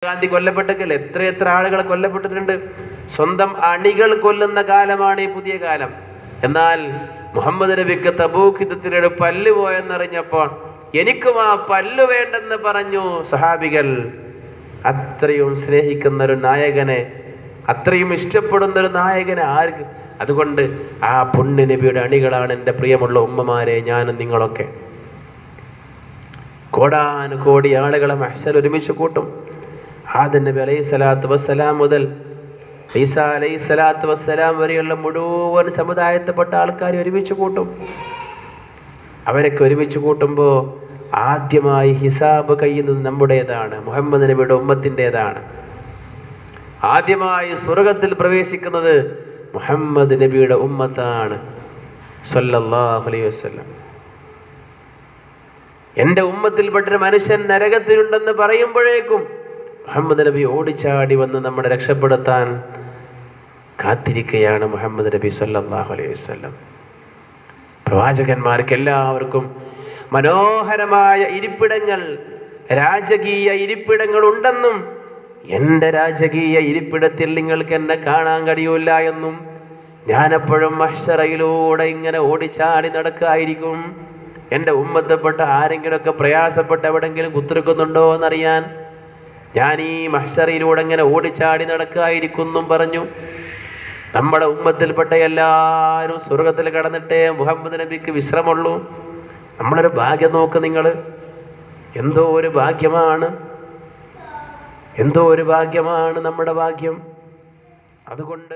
ഗാന്ധി കൊല്ലപ്പെട്ടെങ്കിൽ എത്ര ആളുകൾ കൊല്ലപ്പെട്ടിട്ടുണ്ട്. സ്വന്തം അണികൾ കൊല്ലുന്ന കാലമാണ് ഈ പുതിയ കാലം. എന്നാൽ മുഹമ്മദ് നബിക്ക് തബൂക്ക് യുദ്ധത്തിലൊരു പല്ല് പോയെന്നറിഞ്ഞപ്പോൾ എനിക്കും ആ പല്ല് വേണ്ടെന്ന് പറഞ്ഞു സഹാബികൾ. അത്രയും സ്നേഹിക്കുന്ന ഒരു നായകനെ, അത്രയും ഇഷ്ടപ്പെടുന്ന ഒരു നായകനെ ആർക്ക്? അതുകൊണ്ട് ആ പുണ്യ നബിയുടെ അണികളാണ് എൻ്റെ പ്രിയമുള്ള ഉമ്മമാരെ, ഞാനും നിങ്ങളൊക്കെ. കോടാനുകോടി ആളുകളെ മഹ്ശർ ഒരുമിച്ച് കൂട്ടും. ആദം നബി അലൈഹി സ്വലാത്തു വസ്സലാം മുതൽ ഈസാ അലൈഹി സ്വലാത്തു വസ്സലാം വരെയുള്ള മുഴുവൻ സമുദായത്തിൽപ്പെട്ട ആൾക്കാർ ഒരുമിച്ച് കൂട്ടും. അവരൊക്കെ ഒരുമിച്ച് കൂട്ടുമ്പോൾ ആദ്യമായി ഹിസാബ് കഴിയുന്നത് നമ്മുടേതാണ്, മുഹമ്മദ് നബിയുടെ ഉമ്മത്തിൻ്റെതാണ്. ആദ്യമായി സ്വർഗത്തിൽ പ്രവേശിക്കുന്നത് മുഹമ്മദ് നബിയുടെ ഉമ്മത്താണ് സ്വല്ലല്ലാഹു അലൈഹി വസല്ലം. എൻ്റെ ഉമ്മത്തിൽപ്പെട്ടൊരു മനുഷ്യൻ നരകത്തിലുണ്ടെന്ന് പറയുമ്പോഴേക്കും മുഹമ്മദ് നബി ഓടിച്ചാടി വന്ന് നമ്മളെ രക്ഷപ്പെടുത്താൻ കാത്തിരിക്കുകയാണ് മുഹമ്മദ് നബി സ്വല്ലല്ലാഹു അലൈഹി വസല്ലം. പ്രവാചകന്മാർക്ക് എല്ലാവർക്കും മനോഹരമായ ഇരിപ്പിടങ്ങൾ, രാജകീയ ഇരിപ്പിടങ്ങൾ ഉണ്ടെന്നും എൻ്റെ രാജകീയ ഇരിപ്പിടത്തിൽ നിങ്ങൾക്ക് എന്നെ കാണാൻ കഴിയൂല എന്നും, ഞാനെപ്പോഴും മഹ്ശറയിലൂടെ ഇങ്ങനെ ഓടിച്ചാടി നടക്കായിരിക്കും. എൻ്റെ ഉമ്മത്തപ്പെട്ട ആരെങ്കിലുമൊക്കെ പ്രയാസപ്പെട്ട് എവിടെങ്കിലും കുത്തിരിക്കുന്നുണ്ടോ എന്നറിയാൻ ഞാൻ ഈ മഹ്ശറയിലൂടെ ഇങ്ങനെ ഓടിച്ചാടി നടക്കായിരിക്കും പറഞ്ഞു. നമ്മുടെ ഉമ്മത്തിൽപ്പെട്ട എല്ലാവരും സ്വർഗത്തിൽ കടന്നിട്ടേ മുഹമ്മദ് നബിക്ക് വിശ്രമമുള്ളൂ. നമ്മളൊരു ഭാഗ്യം നോക്ക് നിങ്ങൾ, എന്തോ ഒരു ഭാഗ്യമാണ് നമ്മുടെ ഭാഗ്യം. അതുകൊണ്ട്